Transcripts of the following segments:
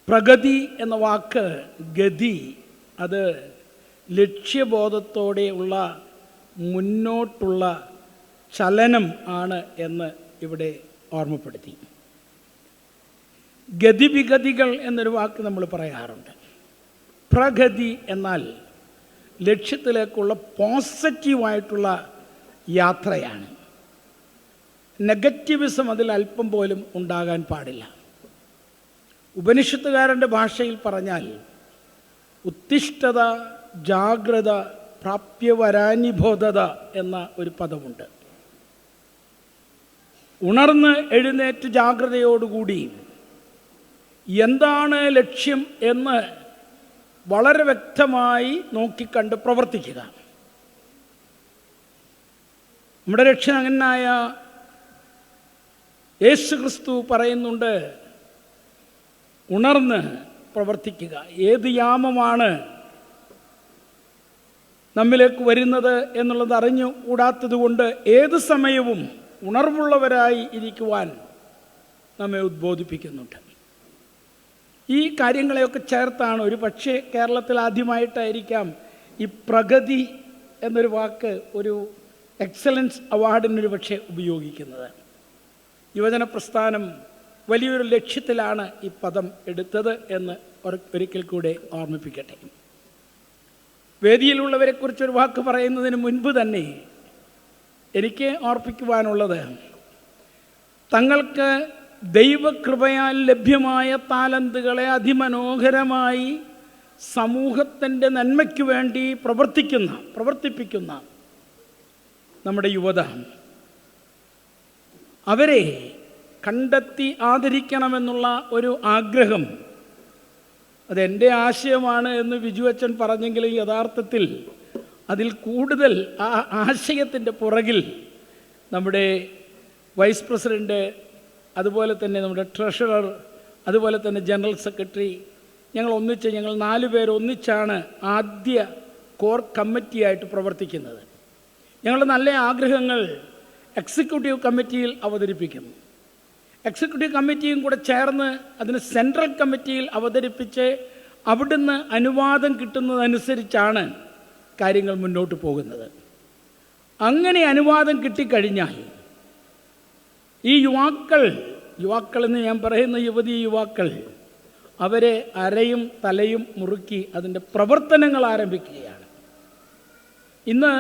പ്രഗതി എന്ന വാക്ക് ഗതി, അത് ലക്ഷ്യബോധത്തോടെയുള്ള മുന്നോട്ടുള്ള ചലനം ആണ് എന്ന് ഇവിടെ ഓർമ്മപ്പെടുത്തി. ഗതിവിഗതികൾ എന്നൊരു വാക്ക് നമ്മൾ പറയാറുണ്ട്. പ്രഗതി എന്നാൽ ലക്ഷ്യത്തിലേക്കുള്ള പോസിറ്റീവായിട്ടുള്ള യാത്രയാണ്. നെഗറ്റിവിസം അതിൽ അല്പം പോലും ഉണ്ടാകാൻ പാടില്ല. ഉപനിഷത്തുകാരൻ്റെ ഭാഷയിൽ പറഞ്ഞാൽ ഉത്തിഷ്ഠത, ജാഗ്രത, പ്രാപ്യവരാനിബോധത എന്ന ഒരു പദമുണ്ട്. ഉണർന്ന് എഴുന്നേറ്റ് ജാഗ്രതയോടുകൂടി എന്താണ് ലക്ഷ്യം എന്ന് വളരെ വ്യക്തമായി നോക്കിക്കണ്ട് പ്രവർത്തിക്കുക. നമ്മുടെ രക്ഷകനായ യേശുക്രിസ്തു പറയുന്നുണ്ട്, ഉണർന്ന് പ്രവർത്തിക്കുക. ഏത് യാമമാണ് നമ്മിലേക്ക് വരുന്നത് എന്നുള്ളത് അറിഞ്ഞു കൂടാത്തതുകൊണ്ട് ഏത് സമയവും ഉണർവുള്ളവരായി ഇരിക്കുവാൻ നമ്മെ ഉദ്ബോധിപ്പിക്കുന്നുണ്ട്. ഈ കാര്യങ്ങളെയൊക്കെ ചേർത്താണ് ഒരു പക്ഷേ കേരളത്തിൽ ആദ്യമായിട്ടായിരിക്കാം ഈ പ്രഗതി എന്നൊരു വാക്ക് ഒരു എക്സലൻസ് അവാർഡിനൊരു പക്ഷേ ഉപയോഗിക്കുന്നത്. യുവജന പ്രസ്ഥാനം വലിയൊരു ലക്ഷ്യത്തിലാണ് ഈ പദം എടുത്തത് എന്ന് ഒരിക്കൽ കൂടെ ഓർമ്മിപ്പിക്കട്ടെ. വേദിയിലുള്ളവരെക്കുറിച്ചൊരു വാക്ക് പറയുന്നതിന് മുൻപ് തന്നെ എനിക്ക് ഓർപ്പിക്കുവാനുള്ളത്, തങ്ങൾക്ക് ദൈവകൃപയാൽ ലഭ്യമായ താലന്തുകളെ അതിമനോഹരമായി സമൂഹത്തിൻ്റെ നന്മയ്ക്ക് വേണ്ടി പ്രവർത്തിപ്പിക്കുന്ന നമ്മുടെ യുവത, അവരെ കണ്ടെത്തി ആദരിക്കണമെന്നുള്ള ഒരു ആഗ്രഹം, അതെൻ്റെ ആശയമാണ് എന്ന് വിജു അച്ഛൻ പറഞ്ഞെങ്കിലും യഥാർത്ഥത്തിൽ അതിൽ കൂടുതൽ ആ ആശയത്തിൻ്റെ പുറകിൽ നമ്മുടെ വൈസ് പ്രസിഡൻറ്റ്, അതുപോലെ തന്നെ നമ്മുടെ ട്രഷറർ, അതുപോലെ തന്നെ ജനറൽ സെക്രട്ടറി, ഞങ്ങൾ 4 പേർ ഒന്നിച്ചാണ് ആദ്യ കോർ കമ്മിറ്റിയായിട്ട് പ്രവർത്തിക്കുന്നത്. ഞങ്ങളുടെ നല്ല ആഗ്രഹങ്ങൾ എക്സിക്യൂട്ടീവ് കമ്മിറ്റിയിൽ അവതരിപ്പിക്കും. എക്സിക്യൂട്ടീവ് കമ്മിറ്റിയും കൂടെ ചേർന്ന് അതിന് സെൻട്രൽ കമ്മിറ്റിയിൽ അവതരിപ്പിച്ച് അവിടുന്ന് അനുവാദം കിട്ടുന്നതനുസരിച്ചാണ് കാര്യങ്ങൾ മുന്നോട്ട് പോകുന്നത്. അങ്ങനെ അനുവാദം കിട്ടിക്കഴിഞ്ഞാൽ ഈ യുവാക്കൾ എന്ന് ഞാൻ പറയുന്ന യുവതി യുവാക്കൾ അവരെ അരയും തലയും മുറുക്കി അതിൻ്റെ പ്രവർത്തനങ്ങൾ ആരംഭിക്കുകയാണ്. ഇന്ന്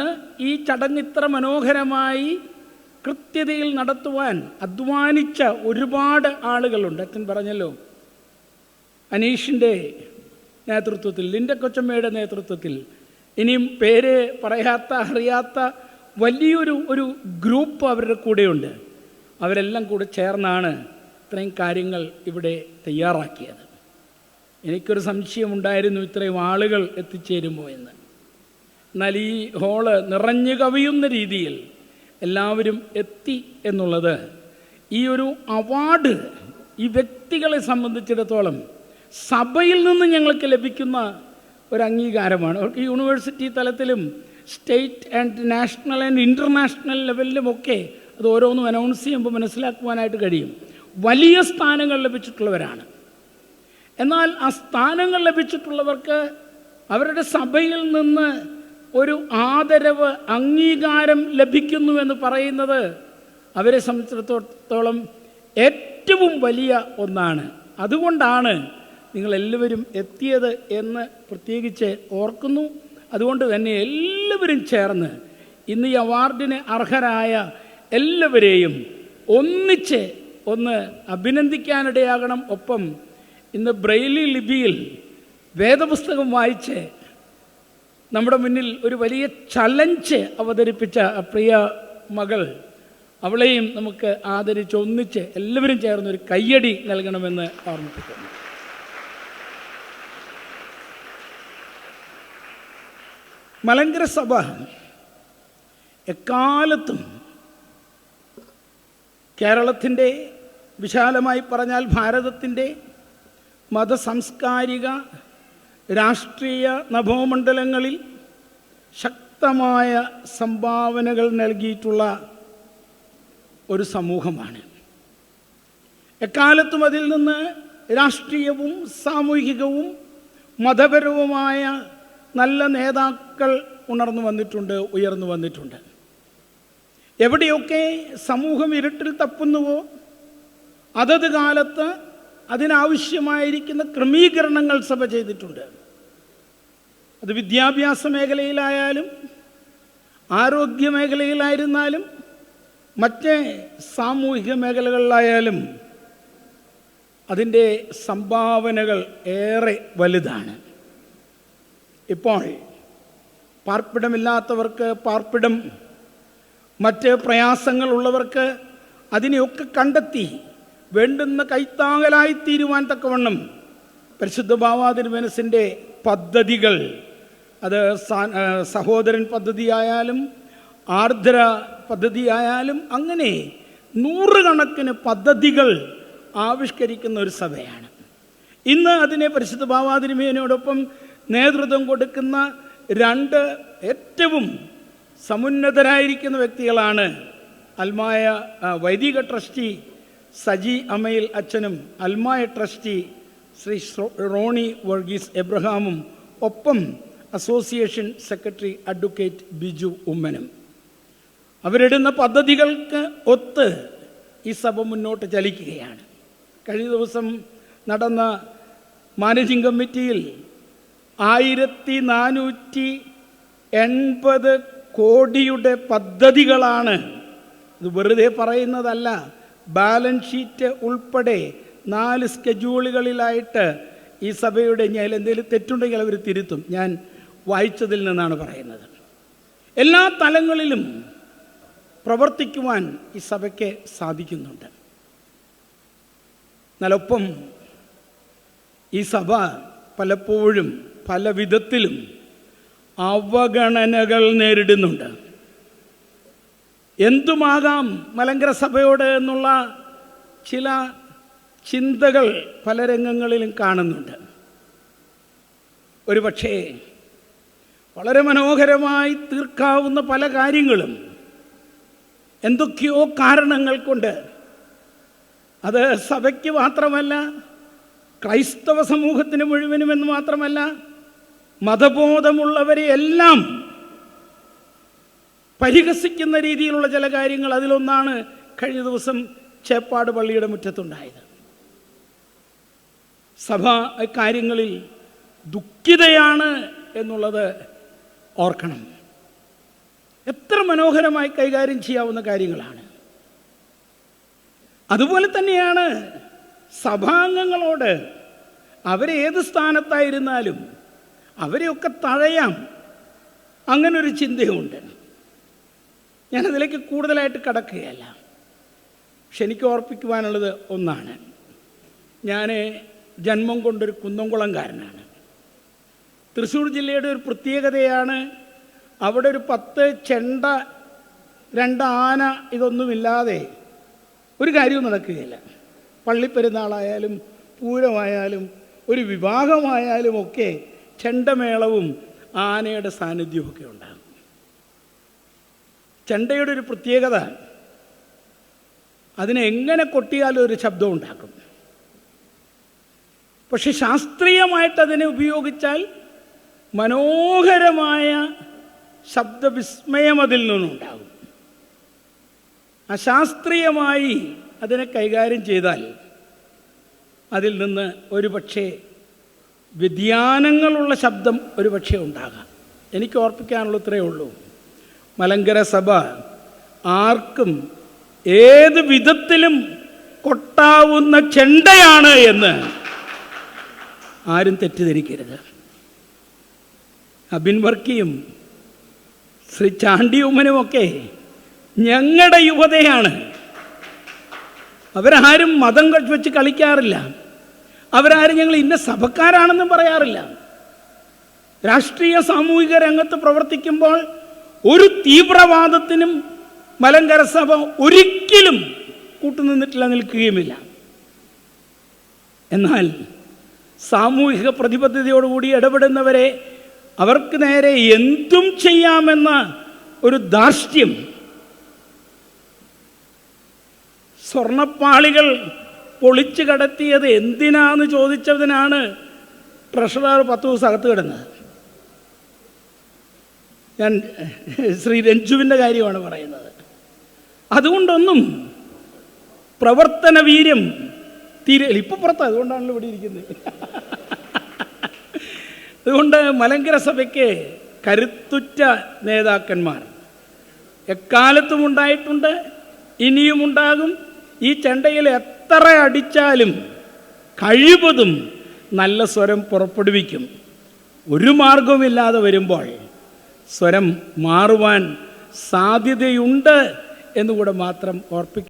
ഈ ചടങ്ങ് ഇത്ര മനോഹരമായി കൃത്യതയിൽ നടത്തുവാൻ അധ്വാനിച്ച ഒരുപാട് ആളുകളുണ്ട്. അച്ഛൻ പറഞ്ഞല്ലോ, അനീഷിൻ്റെ നേതൃത്വത്തിൽ, ലിൻഡ കൊച്ചമ്മയുടെ നേതൃത്വത്തിൽ, ഇനിയും പേര് അറിയാത്ത വലിയൊരു ഗ്രൂപ്പ് അവരുടെ കൂടെയുണ്ട്. അവരെല്ലാം കൂടെ ചേർന്നാണ് ഇത്രയും കാര്യങ്ങൾ ഇവിടെ തയ്യാറാക്കിയത്. എനിക്കൊരു സംശയമുണ്ടായിരുന്നു ഇത്രയും ആളുകൾ എത്തിച്ചേരുമോ എന്ന്. എന്നാൽ ഈ ഹോള് നിറഞ്ഞു കവിയുന്ന രീതിയിൽ എല്ലാവരും എത്തി എന്നുള്ളത് ഈ ഒരു അവാർഡ് ഈ വ്യക്തികളെ സംബന്ധിച്ചിടത്തോളം സഭയിൽ നിന്ന് ഞങ്ങൾക്ക് ലഭിക്കുന്ന ഒരു അംഗീകാരമാണ്. അവർക്ക് യൂണിവേഴ്സിറ്റി തലത്തിലും state and national and international ലെവലിലുമൊക്കെ അത് ഓരോന്നും അനൗൺസ് ചെയ്യുമ്പോൾ മനസ്സിലാക്കുവാനായിട്ട് കഴിയും. വലിയ സ്ഥാനങ്ങൾ ലഭിച്ചിട്ടുള്ളവരാണ്. എന്നാൽ ആ സ്ഥാനങ്ങൾ ലഭിച്ചിട്ടുള്ളവർക്ക് അവരുടെ സഭയിൽ നിന്ന് ഒരു ആദരവ്, അംഗീകാരം ലഭിക്കുന്നുവെന്ന് പറയുന്നത് അവരെ സംബന്ധിച്ചിടത്തോളം ഏറ്റവും വലിയ ഒന്നാണ്. അതുകൊണ്ടാണ് നിങ്ങളെല്ലാവരും എത്തിയത് എന്ന് പ്രത്യേകിച്ച് ഓർക്കുന്നു. അതുകൊണ്ട് തന്നെ എല്ലാവരും ചേർന്ന് ഇന്ന് ഈ അവാർഡിന് അർഹരായ എല്ലാവരെയും ഒന്ന് അഭിനന്ദിക്കാനിടയാകണം. ഒപ്പം ഇന്ന് ബ്രെയിലി ലിപിയിൽ വേദപുസ്തകം വായിച്ച് നമ്മുടെ മുന്നിൽ ഒരു വലിയ ചലഞ്ച് അവതരിപ്പിച്ച പ്രിയ മകൾ, അവളെയും നമുക്ക് ആദരിച്ച് ഒന്നിച്ച് എല്ലാവരും ചേർന്നൊരു കയ്യടി നൽകണമെന്ന് ഓർമ്മിപ്പിക്കുന്നു. മലങ്കര സഭ എക്കാലത്തും കേരളത്തിൻ്റെ, വിശാലമായി പറഞ്ഞാൽ ഭാരതത്തിൻ്റെ മതസാംസ്കാരിക രാഷ്ട്രീയ നഭോമണ്ഡലങ്ങളിൽ ശക്തമായ സംഭാവനകൾ നൽകിയിട്ടുള്ള ഒരു സമൂഹമാണ്. എക്കാലത്തും അതിൽ നിന്ന് രാഷ്ട്രീയവും സാമൂഹികവും മതപരവുമായ നല്ല നേതാക്കൾ ഉയർന്നു വന്നിട്ടുണ്ട്. എവിടെയൊക്കെ സമൂഹം ഇരുട്ടിൽ തപ്പുന്നുവോ അതത് കാലത്ത് അതിനാവശ്യമായിരിക്കുന്ന ക്രമീകരണങ്ങൾ സഭ ചെയ്തിട്ടുണ്ട്. അത് വിദ്യാഭ്യാസ മേഖലയിലായാലും ആരോഗ്യ മേഖലയിലായിരുന്നാലും മറ്റ് സാമൂഹിക മേഖലകളിലായാലും അതിൻ്റെ സംഭാവനകൾ ഏറെ വലുതാണ്. ഇപ്പോൾ പാർപ്പിടമില്ലാത്തവർക്ക് പാർപ്പിടം, മറ്റ് പ്രയാസങ്ങളുള്ളവർക്ക് അതിനെയൊക്കെ കണ്ടെത്തി വേണ്ടുന്ന കൈത്താങ്ങലായി തീരുവാൻ തക്കവണ്ണം പരിശുദ്ധ ബാവാതിരുമനസിൻ്റെ പദ്ധതികൾ, അത് സഹോദരൻ പദ്ധതിയായാലും ആർദ്ര പദ്ധതിയായാലും അങ്ങനെ നൂറുകണക്കിന് പദ്ധതികൾ ആവിഷ്കരിക്കുന്ന ഒരു സഭയാണ്. ഇന്ന് അതിനെ പരിശുദ്ധ ബാവാതിരുമേനോടൊപ്പം നേതൃത്വം കൊടുക്കുന്ന രണ്ട് ഏറ്റവും സമുന്നതരായിരിക്കുന്ന വ്യക്തികളാണ് അൽമായ വൈദിക ട്രസ്റ്റി സജി അമയിൽ അച്ഛനും അൽമായ ട്രസ്റ്റി ശ്രീ റോണി വർഗീസ് എബ്രഹാമും, ഒപ്പം അസോസിയേഷൻ സെക്രട്ടറി അഡ്വക്കേറ്റ് ബിജു ഉമ്മനും. അവരിടുന്ന പദ്ധതികൾക്ക് ഒത്ത് ഈ സഭ മുന്നോട്ട് ചലിക്കുകയാണ്. കഴിഞ്ഞ ദിവസം നടന്ന മാനേജിംഗ് കമ്മിറ്റിയിൽ 1480 കോടിയുടെ പദ്ധതികളാണ്. ഇത് വെറുതെ പറയുന്നതല്ല. ബാലൻസ് ഷീറ്റ് ഉൾപ്പെടെ 4 സ്കെഡ്യൂളുകളിലായിട്ട് ഈ സഭയുടെ, ഞാൻ എന്തെങ്കിലും തെറ്റുണ്ടെങ്കിൽ അവർ തിരുത്തും, ഞാൻ വായിച്ചതിൽ നിന്നാണ് പറയുന്നത്. എല്ലാ തലങ്ങളിലും പ്രവർത്തിക്കുവാൻ ഈ സഭയ്ക്ക് സാധിക്കുന്നുണ്ട്. എന്നാലൊപ്പം ഈ സഭ പലപ്പോഴും പല വിധത്തിലും അവഗണനകൾ നേരിടുന്നുണ്ട്. എന്തുമാകാം മലങ്കര സഭയോട് എന്നുള്ള ചില ചിന്തകൾ പല രംഗങ്ങളിലും കാണുന്നുണ്ട്. ഒരുപക്ഷേ വളരെ മനോഹരമായി തീർക്കാവുന്ന പല കാര്യങ്ങളും എന്തൊക്കെയോ കാരണങ്ങൾ കൊണ്ട്, അത് സഭയ്ക്ക് മാത്രമല്ല ക്രൈസ്തവ സമൂഹത്തിന് മുഴുവനുമെന്ന് മാത്രമല്ല മതബോധമുള്ളവരെ എല്ലാം പരിഹസിക്കുന്ന രീതിയിലുള്ള ചില കാര്യങ്ങൾ. അതിലൊന്നാണ് കഴിഞ്ഞ ദിവസം ചേപ്പാട് പള്ളിയുടെ മുറ്റത്തുണ്ടായത്. സഭ കാര്യങ്ങളിൽ ദുഃഖിതയാണ് എന്നുള്ളത് ഓർക്കണം. എത്ര മനോഹരമായി കൈകാര്യം ചെയ്യാവുന്ന കാര്യങ്ങളാണ്. അതുപോലെ തന്നെയാണ് സഭാംഗങ്ങളോട്, അവരേത് സ്ഥാനത്തായിരുന്നാലും അവരെയൊക്കെ തഴയാം, അങ്ങനൊരു ചിന്തയുണ്ട്. ഞാനതിലേക്ക് കൂടുതലായിട്ട് കടക്കുകയല്ല. പക്ഷെ എനിക്ക് ഓർപ്പിക്കുവാനുള്ളത് ഒന്നാണ്. ഞാൻ ജന്മം കൊണ്ടൊരു കുന്നംകുളംകാരനാണ്. തൃശ്ശൂർ ജില്ലയുടെ ഒരു പ്രത്യേകതയാണ്, അവിടെ ഒരു 10 ചെണ്ട, 2 ആന, ഇതൊന്നുമില്ലാതെ ഒരു കാര്യവും നടക്കുകയില്ല. പള്ളിപ്പെരുന്നാളായാലും പൂരമായാലും ഒരു വിവാഹമായാലും ഒക്കെ ചെണ്ടമേളവും ആനയുടെ സാന്നിധ്യവുമൊക്കെ ഉണ്ടാകും. ചെണ്ടയുടെ ഒരു പ്രത്യേകത, അതിനെ എങ്ങനെ കൊട്ടിയാലും ഒരു ശബ്ദം ഉണ്ടാക്കും. പക്ഷെ ശാസ്ത്രീയമായിട്ട് അതിനെ ഉപയോഗിച്ചാൽ മനോഹരമായ ശബ്ദവിസ്മയം അതിൽ നിന്നുണ്ടാകും. അശാസ്ത്രീയമായി അതിനെ കൈകാര്യം ചെയ്താൽ അതിൽ നിന്ന് ഒരുപക്ഷെ വ്യതിയാനങ്ങളുള്ള ശബ്ദം ഒരുപക്ഷെ ഉണ്ടാകാം. എനിക്ക് ഓർപ്പിക്കാനുള്ള ഇത്രയേ ഉള്ളൂ. മലങ്കര സഭ ആർക്കും ഏത് വിധത്തിലും കൊട്ടാവുന്ന ചെണ്ടയാണ് എന്ന് ആരും തെറ്റിദ്ധരിക്കരുത്. അബിൻ വർക്കിയും ശ്രീ ചാണ്ടി ഉമ്മനുമൊക്കെ ഞങ്ങളുടെ യുവതയാണ്. അവരാരും മതം വെച്ച് കളിക്കാറില്ല. അവരാരും ഞങ്ങൾ ഇന്ന സഭക്കാരാണെന്നും പറയാറില്ല. രാഷ്ട്രീയ സാമൂഹിക രംഗത്ത് പ്രവർത്തിക്കുമ്പോൾ ഒരു തീവ്രവാദത്തിനും മലങ്കര സഭ ഒരിക്കലും കൂട്ടുനിന്നിട്ടില്ല, നിൽക്കുകയുമില്ല. എന്നാൽ സാമൂഹിക പ്രതിബദ്ധതയോടുകൂടി ഇടപെടുന്നവരെ, അവർക്ക് നേരെ എന്തും ചെയ്യാമെന്ന ഒരു ധാർഷ്ട്യം, സ്വർണപ്പാളികൾ പൊളിച്ചു കടത്തിയത് എന്തിനാന്ന് ചോദിച്ചതിനാണ് ട്രഷറർ 10 ദിവസം അകത്ത് കിടന്നത്. ഞാൻ ശ്രീ രഞ്ജുവിൻ്റെ കാര്യമാണ് പറയുന്നത്. അതുകൊണ്ടൊന്നും പ്രവർത്തന വീര്യം ഇപ്പം പുറത്ത്, അതുകൊണ്ടാണല്ലോ ഇവിടെ ഇരിക്കുന്നത്. അതുകൊണ്ട് മലങ്കര സഭയ്ക്ക് കരുത്തുറ്റ നേതാക്കന്മാർ എക്കാലത്തും ഉണ്ടായിട്ടുണ്ട്, ഇനിയും ഉണ്ടാകും. ഈ ചെണ്ടയിൽ എത്ര അടിച്ചാലും കഴിവതും നല്ല സ്വരം പുറപ്പെടുവിക്കും. ഒരു മാർഗവുമില്ലാതെ വരുമ്പോൾ സ്വരം മാറുവാൻ സാധ്യതയുണ്ട് എന്നുകൂടെ മാത്രം ഓർപ്പിക്കും.